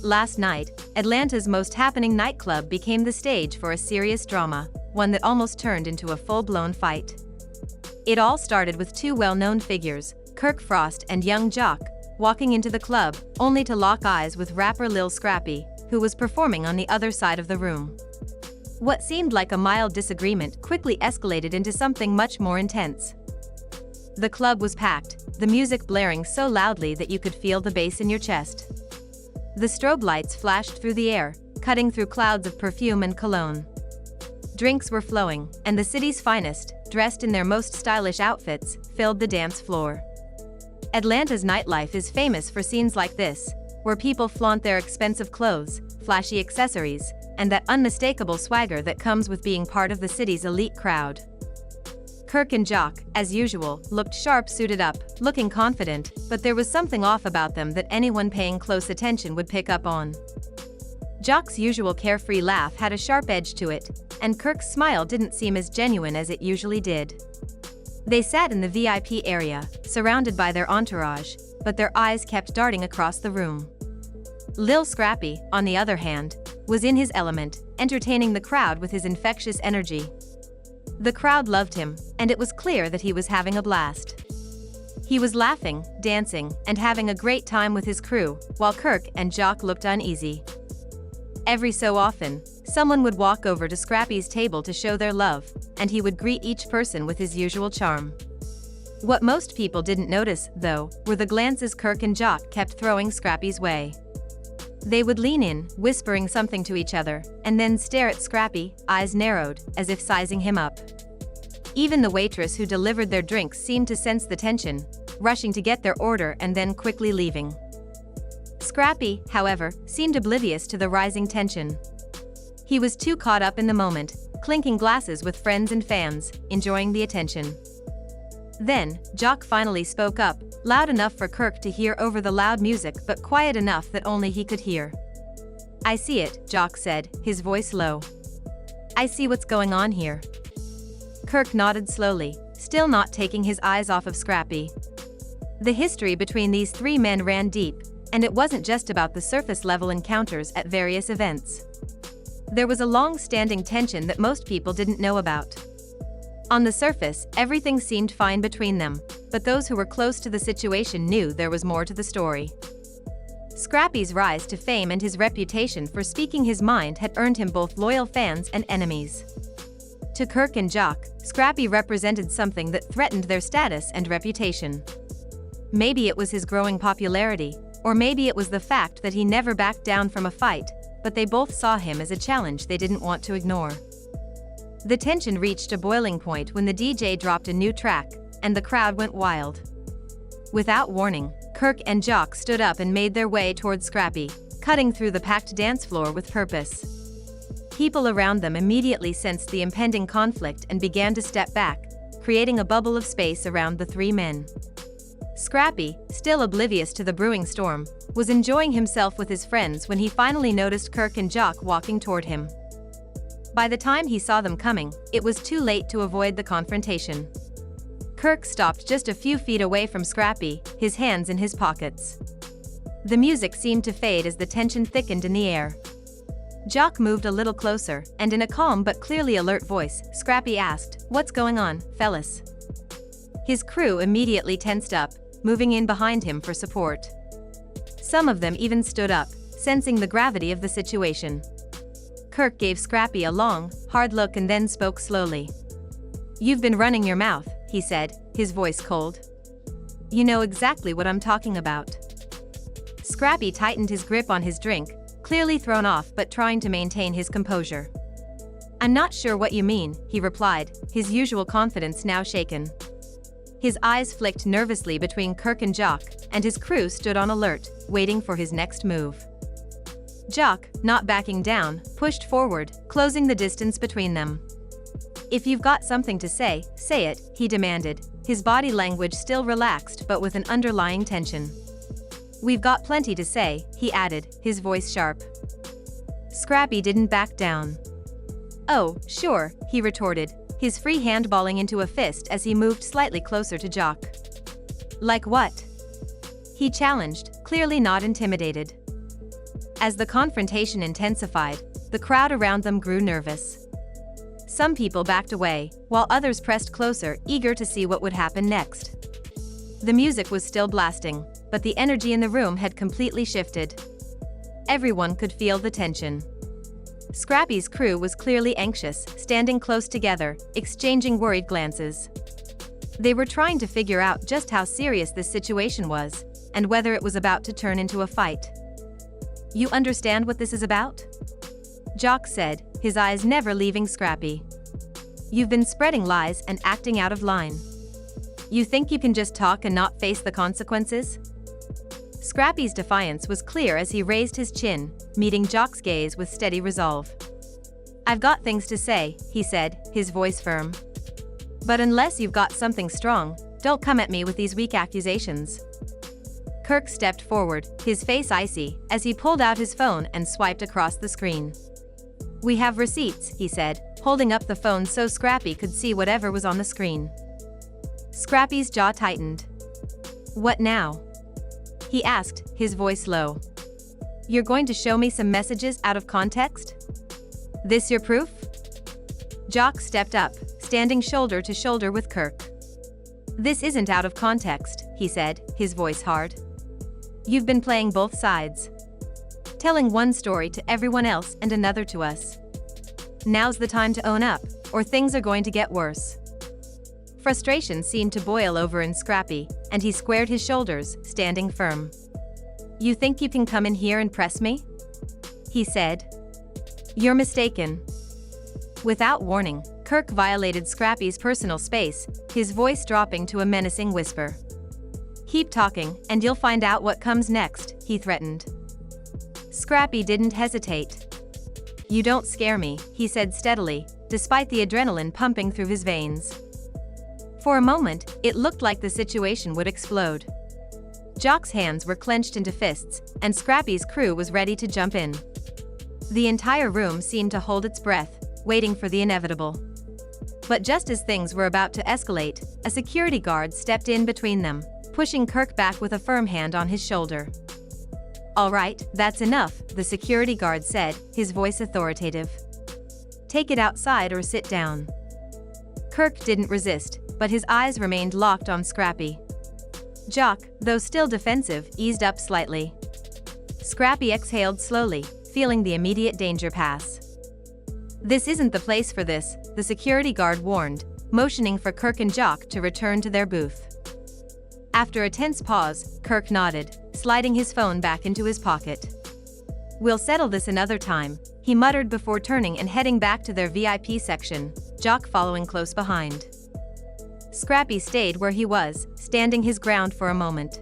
last night, Atlanta's most happening nightclub became the stage for a serious drama, one that almost turned into a full-blown fight. It all started with two well-known figures, Kirk Frost and young Jock, walking into the club, only to lock eyes with rapper Lil Scrappy, who was performing on the other side of the room. What seemed like a mild disagreement quickly escalated into something much more intense. The club was packed, the music blaring so loudly that you could feel the bass in your chest. The strobe lights flashed through the air, cutting through clouds of perfume and cologne. Drinks were flowing, and the city's finest, dressed in their most stylish outfits, filled the dance floor. Atlanta's nightlife is famous for scenes like this, where people flaunt their expensive clothes, flashy accessories, and that unmistakable swagger that comes with being part of the city's elite crowd. Kirk and Jock, as usual, looked sharp suited up, looking confident, but there was something off about them that anyone paying close attention would pick up on. Jock's usual carefree laugh had a sharp edge to it, and Kirk's smile didn't seem as genuine as it usually did. They sat in the VIP area, surrounded by their entourage, but their eyes kept darting across the room. Lil Scrappy, on the other hand, was in his element, entertaining the crowd with his infectious energy. The crowd loved him, and it was clear that he was having a blast. He was laughing, dancing, and having a great time with his crew, while Kirk and Jock looked uneasy. Every so often, someone would walk over to Scrappy's table to show their love, and he would greet each person with his usual charm. What most people didn't notice, though, were the glances Kirk and Jock kept throwing Scrappy's way. They would lean in, whispering something to each other, and then stare at Scrappy, eyes narrowed, as if sizing him up. Even the waitress who delivered their drinks seemed to sense the tension, rushing to get their order and then quickly leaving. Scrappy, however, seemed oblivious to the rising tension. He was too caught up in the moment, clinking glasses with friends and fans, enjoying the attention. Then, Jock finally spoke up, loud enough for Kirk to hear over the loud music but quiet enough that only he could hear. "I see it," Jock said, his voice low. "I see what's going on here." Kirk nodded slowly, still not taking his eyes off of Scrappy. The history between these three men ran deep, and it wasn't just about the surface-level encounters at various events. There was a long-standing tension that most people didn't know about. On the surface, everything seemed fine between them, but those who were close to the situation knew there was more to the story. Scrappy's rise to fame and his reputation for speaking his mind had earned him both loyal fans and enemies. To Kirk and Jock, Scrappy represented something that threatened their status and reputation. Maybe it was his growing popularity, or maybe it was the fact that he never backed down from a fight, but they both saw him as a challenge they didn't want to ignore. The tension reached a boiling point when the DJ dropped a new track, and the crowd went wild. Without warning, Kirk and Jock stood up and made their way towards Scrappy, cutting through the packed dance floor with purpose. People around them immediately sensed the impending conflict and began to step back, creating a bubble of space around the three men. Scrappy, still oblivious to the brewing storm, was enjoying himself with his friends when he finally noticed Kirk and Jock walking toward him. By the time he saw them coming, it was too late to avoid the confrontation. Kirk stopped just a few feet away from Scrappy, his hands in his pockets. The music seemed to fade as the tension thickened in the air. Jock moved a little closer, and in a calm but clearly alert voice, Scrappy asked, "What's going on, fellas?" His crew immediately tensed up, moving in behind him for support. Some of them even stood up, sensing the gravity of the situation. Kirk gave Scrappy a long, hard look and then spoke slowly. "You've been running your mouth," he said, his voice cold. "You know exactly what I'm talking about." Scrappy tightened his grip on his drink, clearly thrown off but trying to maintain his composure. "I'm not sure what you mean," he replied, his usual confidence now shaken. His eyes flicked nervously between Kirk and Jock, and his crew stood on alert, waiting for his next move. Jock, not backing down, pushed forward, closing the distance between them. "If you've got something to say it," he demanded, his body language still relaxed but with an underlying tension. "We've got plenty to say," he added, his voice sharp. Scrappy didn't back down. "Oh, sure," he retorted, his free hand balling into a fist as he moved slightly closer to Jock. "Like what?" he challenged, clearly not intimidated. As the confrontation intensified, the crowd around them grew nervous. Some people backed away, while others pressed closer, eager to see what would happen next. The music was still blasting, but the energy in the room had completely shifted. Everyone could feel the tension. Scrappy's crew was clearly anxious, standing close together, exchanging worried glances. They were trying to figure out just how serious this situation was, and whether it was about to turn into a fight. "You understand what this is about?" Jock said, his eyes never leaving Scrappy. "You've been spreading lies and acting out of line. You think you can just talk and not face the consequences?" Scrappy's defiance was clear as he raised his chin, meeting Jock's gaze with steady resolve. "I've got things to say," he said, his voice firm. "But unless you've got something strong, don't come at me with these weak accusations." Kirk stepped forward, his face icy, as he pulled out his phone and swiped across the screen. "We have receipts," he said, holding up the phone so Scrappy could see whatever was on the screen. Scrappy's jaw tightened. "What now?" he asked, his voice low. "You're going to show me some messages out of context? This your proof?" Jock stepped up, standing shoulder to shoulder with Kirk. "This isn't out of context," he said, his voice hard. "You've been playing both sides. Telling one story to everyone else and another to us. Now's the time to own up, or things are going to get worse." Frustration seemed to boil over in Scrappy, and he squared his shoulders, standing firm. "You think you can come in here and press me?" he said. "You're mistaken." Without warning, Kirk violated Scrappy's personal space, his voice dropping to a menacing whisper. "Keep talking, and you'll find out what comes next," he threatened. Scrappy didn't hesitate. "You don't scare me," he said steadily, despite the adrenaline pumping through his veins. For a moment, it looked like the situation would explode. Jock's hands were clenched into fists, and Scrappy's crew was ready to jump in. The entire room seemed to hold its breath, waiting for the inevitable. But just as things were about to escalate, a security guard stepped in between them, pushing Kirk back with a firm hand on his shoulder. "All right, that's enough," the security guard said, his voice authoritative. "Take it outside or sit down." Kirk didn't resist, but his eyes remained locked on Scrappy. Jock, though still defensive, eased up slightly. Scrappy exhaled slowly, feeling the immediate danger pass. "This isn't the place for this," the security guard warned, motioning for Kirk and Jock to return to their booth. After a tense pause, Kirk nodded, sliding his phone back into his pocket. "We'll settle this another time," he muttered before turning and heading back to their VIP section, Jock following close behind. Scrappy stayed where he was, standing his ground for a moment.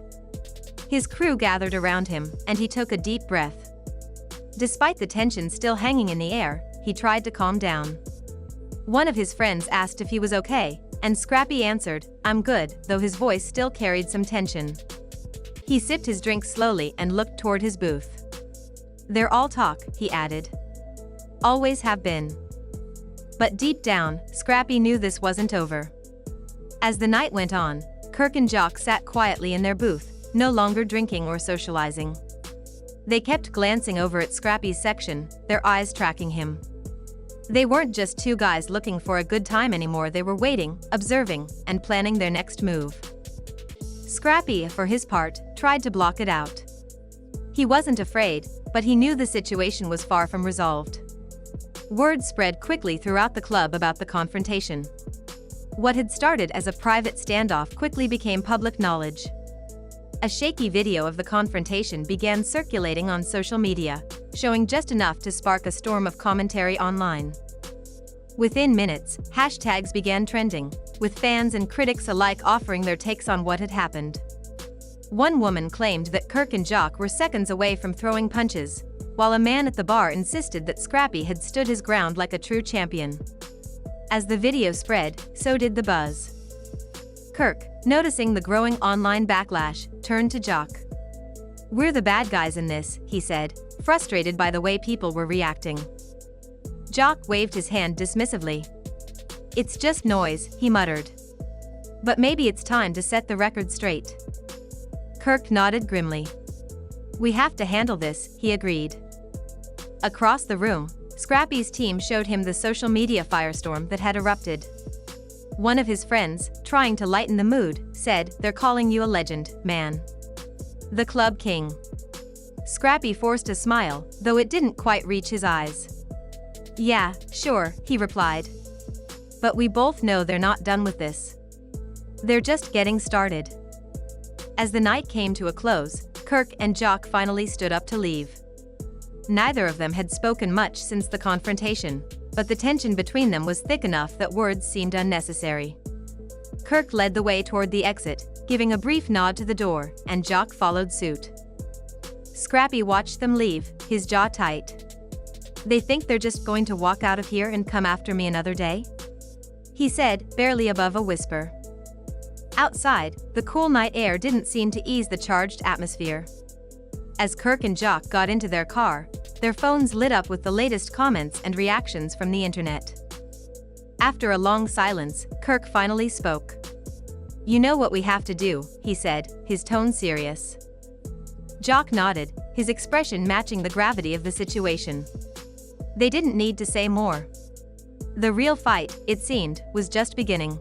His crew gathered around him, and he took a deep breath. Despite the tension still hanging in the air, he tried to calm down. One of his friends asked if he was okay, and Scrappy answered, "I'm good," though his voice still carried some tension. He sipped his drink slowly and looked toward his booth. "They're all talk," he added. "Always have been." But deep down, Scrappy knew this wasn't over. As the night went on, Kirk and Jock sat quietly in their booth, no longer drinking or socializing. They kept glancing over at Scrappy's section, their eyes tracking him. They weren't just two guys looking for a good time anymore, they were waiting, observing, and planning their next move. Scrappy, for his part, tried to block it out. He wasn't afraid, but he knew the situation was far from resolved. Word spread quickly throughout the club about the confrontation. What had started as a private standoff quickly became public knowledge. A shaky video of the confrontation began circulating on social media, showing just enough to spark a storm of commentary online. Within minutes, hashtags began trending, with fans and critics alike offering their takes on what had happened. One woman claimed that Kirk and Jock were seconds away from throwing punches, while a man at the bar insisted that Scrappy had stood his ground like a true champion. As the video spread, so did the buzz. Kirk, noticing the growing online backlash, turned to Jock. "We're the bad guys in this," he said, frustrated by the way people were reacting. Jock waved his hand dismissively. "It's just noise," he muttered. "But maybe it's time to set the record straight." Kirk nodded grimly. "We have to handle this," he agreed. Across the room, Scrappy's team showed him the social media firestorm that had erupted. One of his friends, trying to lighten the mood, said, "They're calling you a legend, man. The club king." Scrappy forced a smile, though it didn't quite reach his eyes. "Yeah, sure," he replied. "But we both know they're not done with this. They're just getting started." As the night came to a close, Kirk and Jock finally stood up to leave. Neither of them had spoken much since the confrontation, but the tension between them was thick enough that words seemed unnecessary. Kirk led the way toward the exit, giving a brief nod to the door, and Jock followed suit. Scrappy watched them leave, his jaw tight. "They think they're just going to walk out of here and come after me another day?" he said, barely above a whisper. Outside, the cool night air didn't seem to ease the charged atmosphere. As Kirk and Jock got into their car, their phones lit up with the latest comments and reactions from the internet. After a long silence, Kirk finally spoke. "You know what we have to do," he said, his tone serious. Jock nodded, his expression matching the gravity of the situation. They didn't need to say more. The real fight, it seemed, was just beginning.